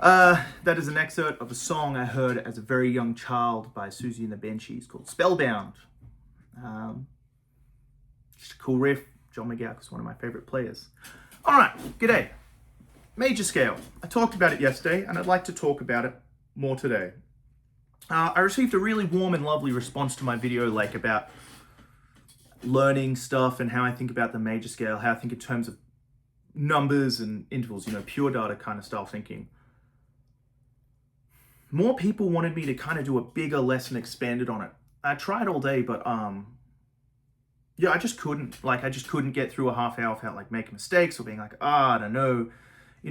That is an excerpt of a song I heard as a very young child by Susie and the Banshees called Spellbound. Just a cool riff. John McGough is one of my favorite players. All right, g'day. Major scale. I talked about it yesterday, and I'd like to talk about it more today. I received a really warm and lovely response to my video, like about learning stuff and how I think about the major scale, how I think in terms of numbers and intervals, pure data kind of style thinking. More people wanted me to kind of do a bigger lesson expanded on it. I tried all day, but yeah, I just couldn't. I just couldn't get through a half hour without making mistakes or being I don't know.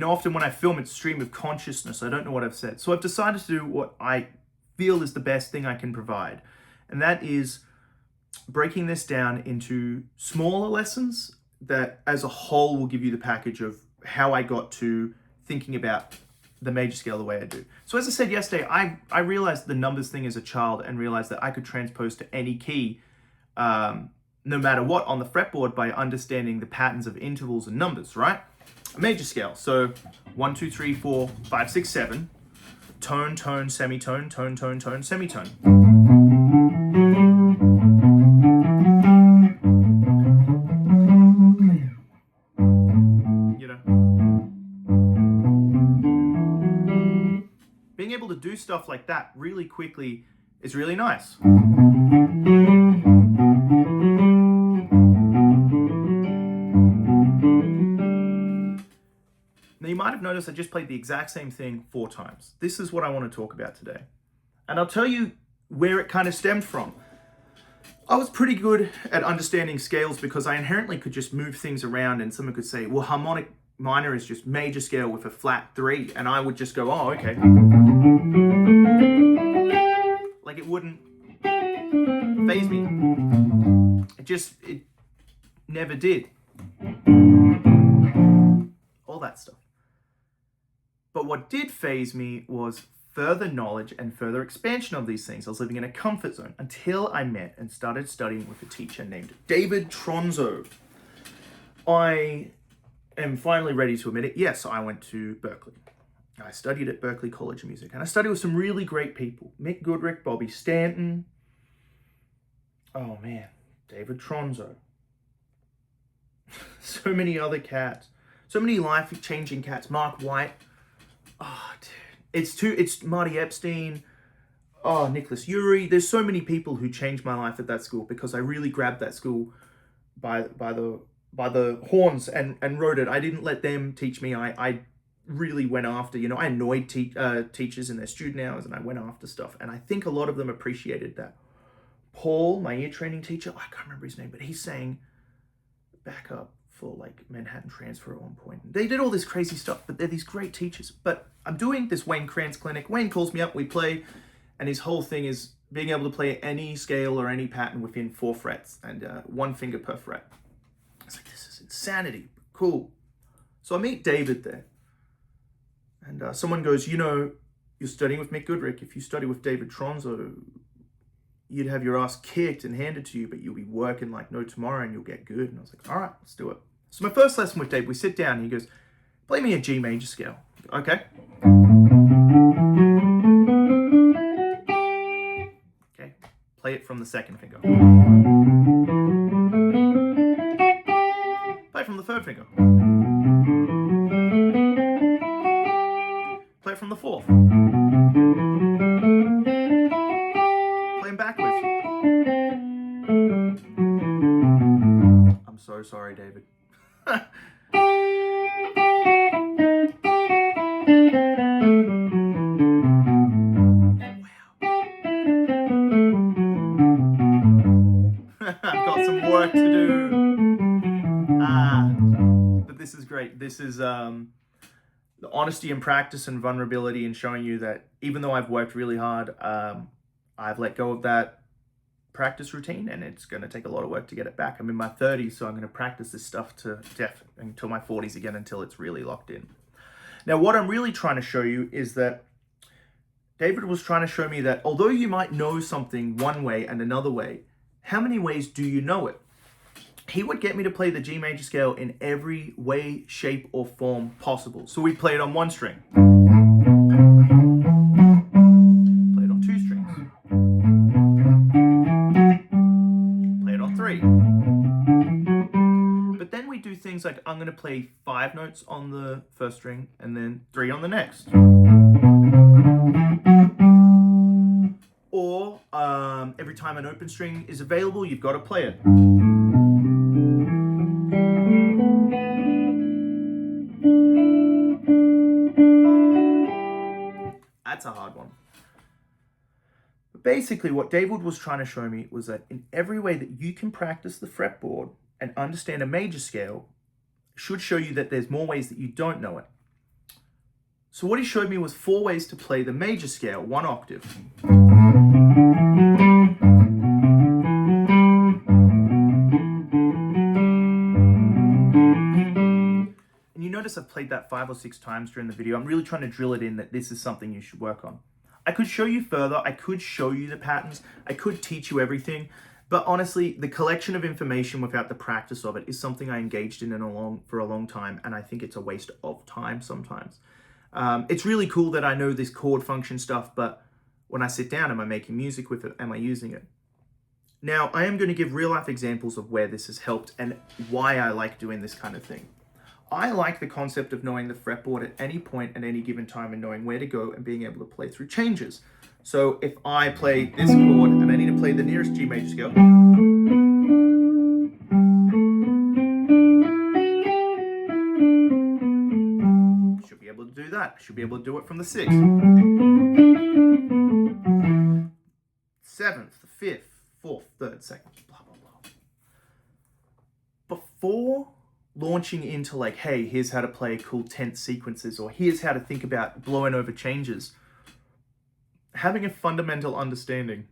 Often when I film, it's stream of consciousness. I don't know what I've said. So I've decided to do what I feel is the best thing I can provide. And that is breaking this down into smaller lessons that as a whole will give you the package of how I got to thinking about the major scale the way I do. So as I said yesterday, I realized the numbers thing as a child and realized that I could transpose to any key, no matter what, on the fretboard by understanding the patterns of intervals and numbers, right? A major scale. So 1, 2, 3, 4, 5, 6, 7. Tone, tone, semitone, tone, tone, tone, semitone. Being able to do stuff like that really quickly is really nice. Now you might have noticed I just played the exact same thing 4 times. This is what I want to talk about today. And I'll tell you where it kind of stemmed from. I was pretty good at understanding scales because I inherently could just move things around, and someone could say, well, harmonic minor is just major scale with a flat 3. And I would just go, oh, okay. It wouldn't faze me. It never did. All that stuff. But what did faze me was further knowledge and further expansion of these things. I was living in a comfort zone until I met and started studying with a teacher named David Tronzo. I am finally ready to admit it. Yes, I went to Berkeley. I studied at Berkeley College of Music, and I studied with some really great people. Mick Goodrick, Bobby Stanton. Oh man, David Tronzo. So many other cats. So many life-changing cats. Mark White. Oh, dude. It's Marty Epstein. Oh, Nicholas Urey. There's so many people who changed my life at that school because I really grabbed that school by the horns and wrote it. I didn't let them teach me. I really went after, I annoyed teachers in their student hours, and I went after stuff. And I think a lot of them appreciated that. Paul, my ear training teacher, I can't remember his name, but he sang backup for Manhattan Transfer at one point. They did all this crazy stuff, but they're these great teachers. But I'm doing this Wayne Krantz clinic. Wayne calls me up, we play, and his whole thing is being able to play any scale or any pattern within 4 frets and 1 finger per fret. I was like, this is insanity. Cool. So I meet David there. And someone goes, you're studying with Mick Goodrick. If you study with David Tronzo, you'd have your ass kicked and handed to you, but you'll be working like no tomorrow and you'll get good. And I was like, all right, let's do it. So my first lesson with Dave, we sit down and he goes, play me a G major scale. Okay. Okay. Play it from the 2nd finger. Play it from the 3rd finger. Play it from the 4th. Play them backwards. I'm so sorry, David. I've got some work to do. But this is great. This is the honesty and practice and vulnerability and showing you that even though I've worked really hard, I've let go of that practice routine, and it's going to take a lot of work to get it back. I'm in my 30s, so I'm going to practice this stuff to death until my 40s again, until it's really locked in. Now, what I'm really trying to show you is that David was trying to show me that although you might know something one way and another way, how many ways do you know it? He would get me to play the G major scale in every way, shape, or form possible. So we play it on 1 string. things like I'm going to play 5 notes on the first string and then 3 on the next. Or every time an open string is available, you've got to play it. That's a hard one. But basically, what David was trying to show me was that in every way that you can practice the fretboard and understand a major scale should show you that there's more ways that you don't know it. So what he showed me was 4 ways to play the major scale, 1 octave. And you notice I've played that 5 or 6 times during the video. I'm really trying to drill it in that this is something you should work on. I could show you further. I could show you the patterns. I could teach you everything. But honestly, the collection of information without the practice of it is something I engaged in for a long time. And I think it's a waste of time sometimes. It's really cool that I know this chord function stuff, but when I sit down, am I making music with it? Am I using it? Now, I am going to give real life examples of where this has helped and why I like doing this kind of thing. I like the concept of knowing the fretboard at any point at any given time and knowing where to go and being able to play through changes. So if I play this chord and I need to play the nearest G major scale, I should be able to do that. I should be able to do it from the 6th, 7th, the 5th, 4th, 3rd, 2nd, blah, blah, blah. Before launching into like, hey, here's how to play cool tense sequences, or here's how to think about blowing over changes, having a fundamental understanding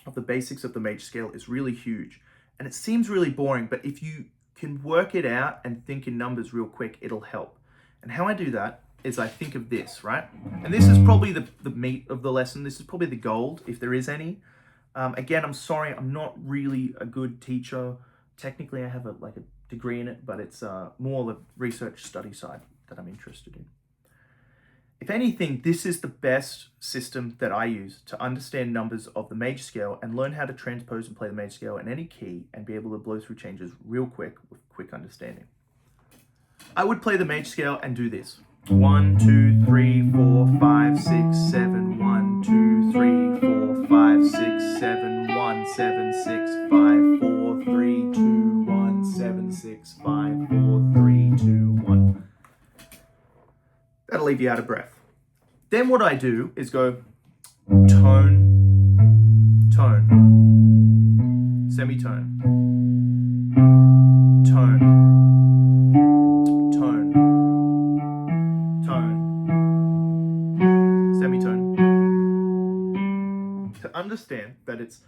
of the basics of the major scale is really huge. And it seems really boring, but if you can work it out and think in numbers real quick, it'll help. And how I do that is I think of this, right? And this is probably the meat of the lesson. This is probably the gold, if there is any. Again, I'm sorry, I'm not really a good teacher. Technically, I have a degree in it, but it's more the research study side that I'm interested in. If anything, this is the best system that I use to understand numbers of the major scale and learn how to transpose and play the major scale in any key and be able to blow through changes real quick with quick understanding. I would play the major scale and do this. 1, 2, 3, 4, 5, 6, 7, 1, 2, 3, 4, 5, 6, 7, 1, 7, 6, 5, 4, 3, 2, 1, 7, 6, 5, 4, 3, 2, 1. That'll leave you out of breath. Then what I do is go tone, tone, semitone, tone, tone, tone, semitone. To understand that it's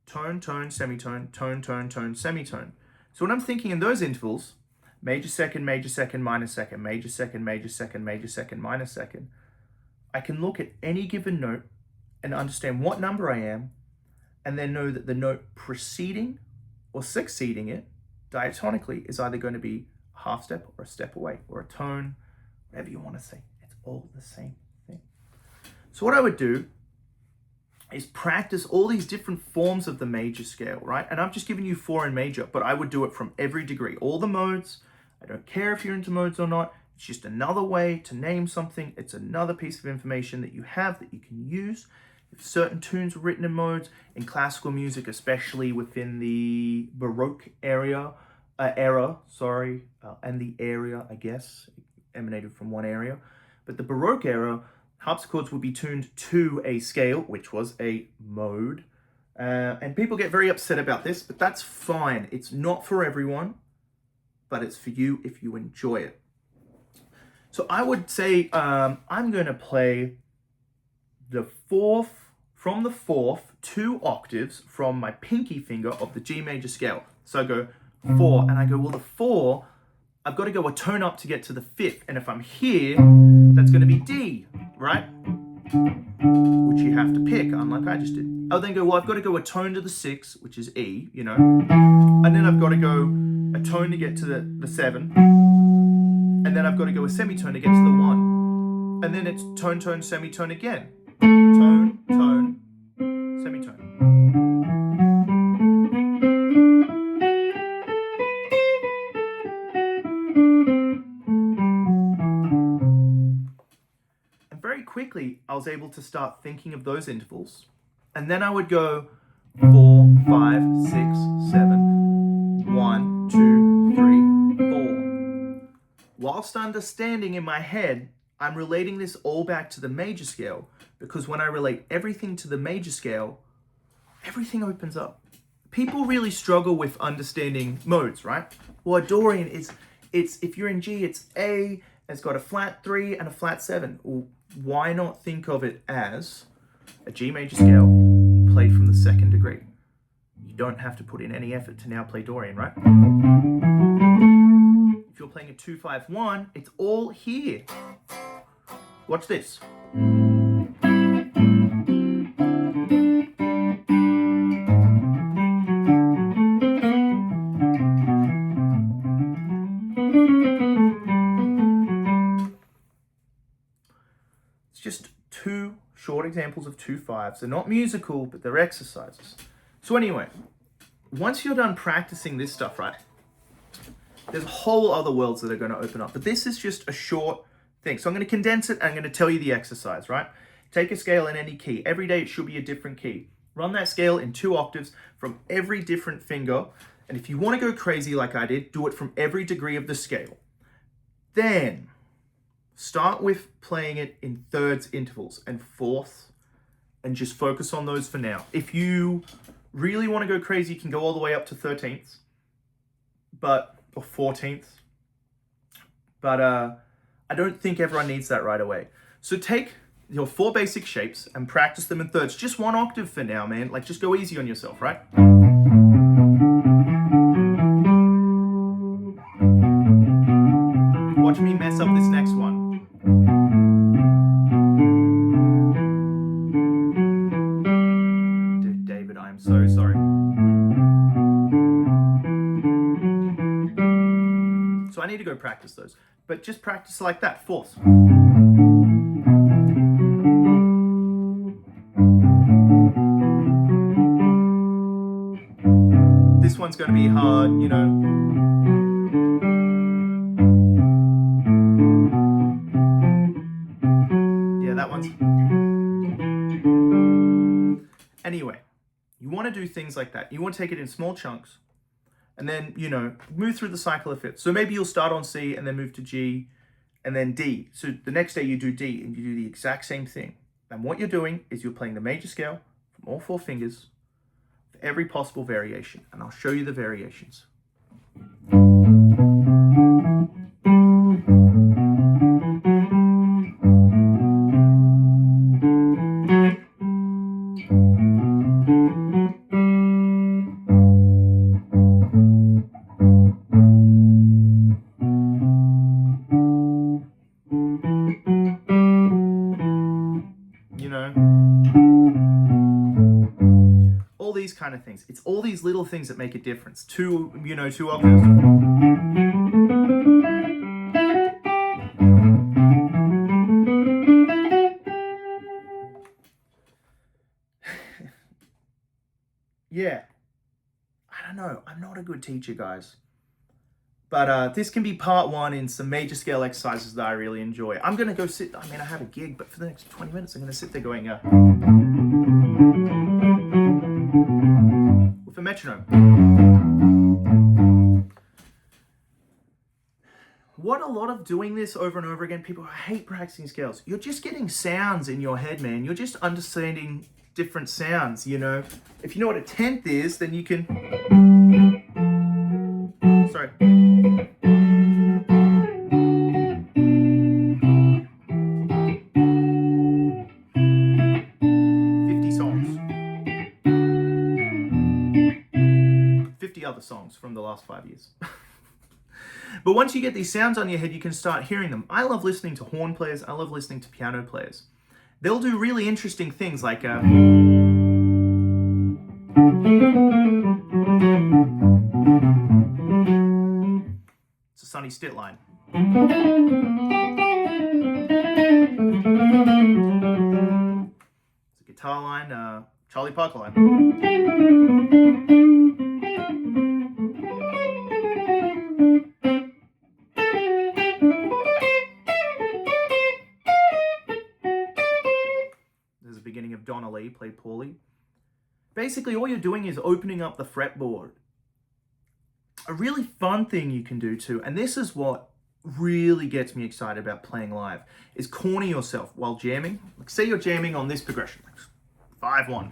tone, tone, semitone, tone, tone, tone, semitone. So when I'm thinking in those intervals, major second, minor second, major second, major second, major second, minor second, I can look at any given note and understand what number I am, and then know that the note preceding or succeeding it diatonically is either going to be a half step or a step away, or a tone, whatever you want to say. It's all the same thing. So what I would do is practice all these different forms of the major scale, right? And I've just given you 4 in major, but I would do it from every degree, all the modes. I don't care if you're into modes or not. It's just another way to name something. It's another piece of information that you have that you can use. If certain tunes were written in modes, in classical music, especially within the Baroque era, and the area, I guess, emanated from one area. But the Baroque era, harpsichords would be tuned to a scale, which was a mode. And people get very upset about this, but that's fine. It's not for everyone, but it's for you if you enjoy it. So I would say I'm going to play the 4th, from the 4th, 2 octaves from my pinky finger of the G major scale. So I go 4, and I go, well, the 4, I've got to go a tone up to get to the 5th. And if I'm here, that's going to be D, right? Which you have to pick, unlike I just did. I'll then go, well, I've got to go a tone to the 6, which is E, you know. And then I've got to go a tone to get to the 7. And then I've got to go a semitone to get to the 1. And then it's tone, tone, semitone again. Tone, tone, semitone. I was able to start thinking of those intervals. And then I would go 4, 5, 6, 7, 1, 2, 3, 4. Whilst understanding in my head, I'm relating this all back to the major scale, because when I relate everything to the major scale, everything opens up. People really struggle with understanding modes, right? Well, a Dorian it's if you're in G, it's A, it's got a flat 3 and a flat 7. Well, why not think of it as a G major scale played from the 2nd degree? You don't have to put in any effort to now play Dorian, right? If you're playing a 2-5-1, it's all here. Watch this. It's just 2 short examples of 2-5s. They're not musical, but they're exercises. So anyway, once you're done practicing this stuff, right, there's whole other worlds that are going to open up. But this is just a short thing. So I'm going to condense it and I'm going to tell you the exercise, right? Take a scale in any key. Every day it should be a different key. Run that scale in 2 octaves from every different finger. And if you want to go crazy like I did, do it from every degree of the scale. Then start with playing it in thirds intervals and fourths and just focus on those for now. If you really want to go crazy, you can go all the way up to 13ths, or 14ths. But I don't think everyone needs that right away. So take your 4 basic shapes and practice them in thirds. Just 1 octave for now, man. Like, just go easy on yourself, right? Watch me mess up this next one. David, I'm so sorry. So I need to go practice those. But just practice like that, 4ths. This one's going to be hard, you know. Yeah, that one's... Anyway, you want to do things like that. You want to take it in small chunks and then, you know, move through the cycle of fifths. So maybe you'll start on C and then move to G and then D. So the next day you do D and you do the exact same thing. And what you're doing is you're playing the major scale from all 4 fingers for every possible variation. And I'll show you the variations. Kind of things. It's all these little things that make a difference. 2 octaves. Yeah. I don't know. I'm not a good teacher, guys. But this can be part 1 in some major scale exercises that I really enjoy. I'm going to go sit... I have a gig, but for the next 20 minutes, I'm going to sit there going... with a metronome. What a lot of doing this over and over again, people hate practicing scales. You're just getting sounds in your head, man. You're just understanding different sounds, you know. If you know what a 10th is, then you can... Sorry. Other songs from the last 5 years. But once you get these sounds on your head, you can start hearing them. I love listening to horn players. I love listening to piano players. They'll do really interesting things like it's a Sonny Stitt line. It's a guitar line, Charlie Parker line. you play poorly. Basically, all you're doing is opening up the fretboard. A really fun thing you can do too, and this is what really gets me excited about playing live, is corner yourself while jamming. Like, say you're jamming on this progression, like 5-1.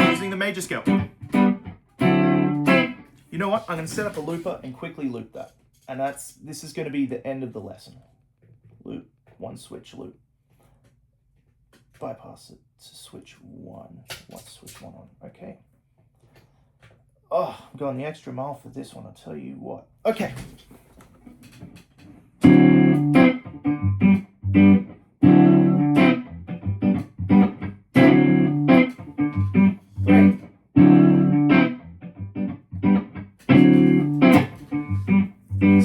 Using the major scale. You know what? I'm going to set up a looper and quickly loop that. And this is going to be the end of the lesson. Loop, one switch loop. Bypass it to switch one switch one on. Okay. Oh, I'm going the extra mile for this one, I'll tell you what. Okay. Great.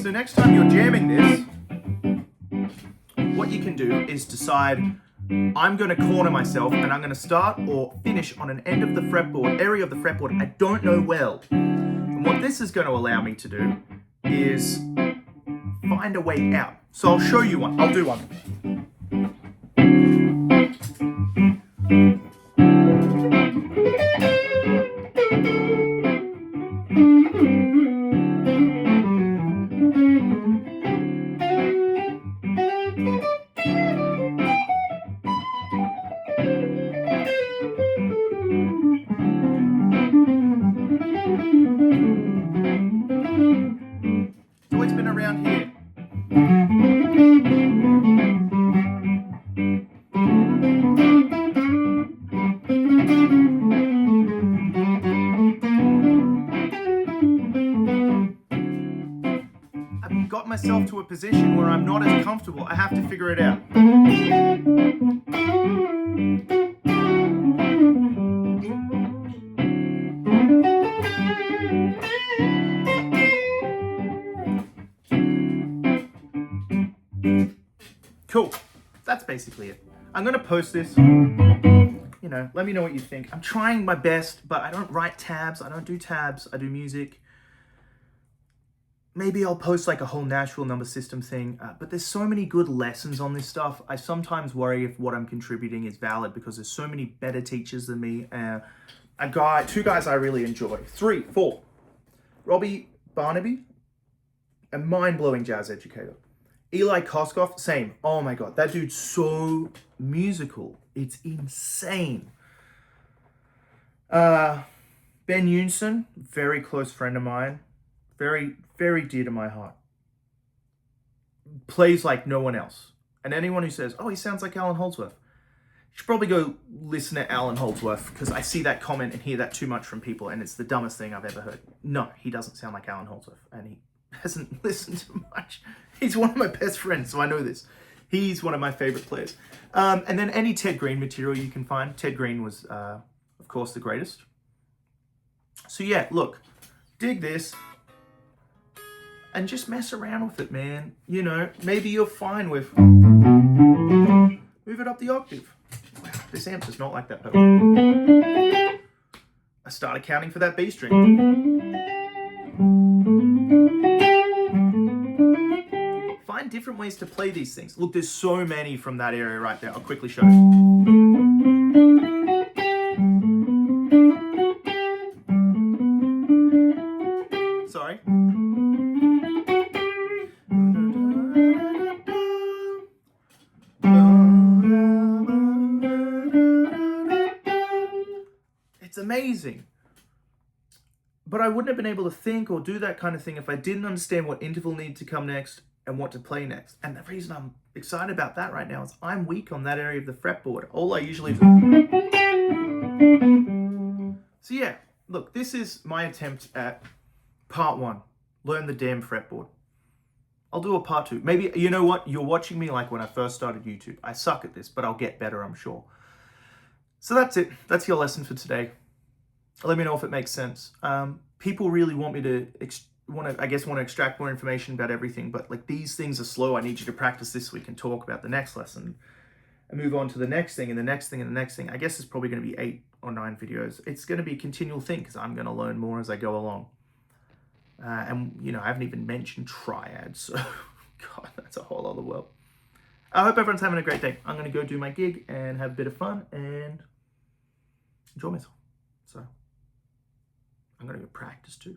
So next time you're jamming this, what you can do is decide, I'm going to corner myself and I'm going to start or finish on an end of the fretboard, area of the fretboard I don't know well. And what this is going to allow me to do is find a way out. So I'll show you one. I'll do one. It's always been around here. I've got myself to a position where I'm not as comfortable. I have to figure it out. Cool. That's basically it. I'm going to post this. You know, let me know what you think. I'm trying my best, but I don't write tabs. I don't do tabs. I do music. Maybe I'll post like a whole natural number system thing. But there's so many good lessons on this stuff. I sometimes worry if what I'm contributing is valid because there's so many better teachers than me. Two guys I really enjoy. 3, 4. Robbie Barnaby, a mind-blowing jazz educator. Eli Koskoff, same. Oh my God, that dude's so musical. It's insane. Ben Yoonson, very close friend of mine. Very, very dear to my heart. Plays like no one else. And anyone who says, oh, he sounds like Alan Holdsworth, you should probably go listen to Alan Holdsworth, because I see that comment and hear that too much from people, and it's the dumbest thing I've ever heard. No, he doesn't sound like Alan Holdsworth, and he hasn't listened to much. He's one of my best friends, so I know this. He's one of my favorite players. And then any Ted Green material you can find. Ted Green was, of course, the greatest. So yeah, look, dig this and just mess around with it, man. You know, maybe you're fine with move it up the octave. Wow, this amp does not like that pedal. I started counting for that B string. Find different ways to play these things. Look, there's so many from that area right there. I'll quickly show you. Sorry. It's amazing. But I wouldn't have been able to think or do that kind of thing if I didn't understand what interval needed to come next and what to play next. And the reason I'm excited about that right now is I'm weak on that area of the fretboard. All I usually do. So yeah, look, this is my attempt at part 1. Learn the damn fretboard. I'll do a part 2. Maybe, you know what? You're watching me like when I first started YouTube. I suck at this, but I'll get better, I'm sure. So that's it. That's your lesson for today. Let me know if it makes sense. People really want me to want to extract more information about everything, but like these things are slow. I need you to practice this week and talk about the next lesson and move on to the next thing and the next thing and the next thing. I guess it's probably going to be 8 or 9 videos. It's going to be a continual thing because I'm going to learn more as I go along. And you know, I haven't even mentioned triads. So God. that's a whole other world. I hope everyone's having a great day. I'm going to go do my gig and have a bit of fun and enjoy myself. So I'm going to go practice too.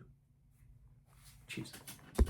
Cheers.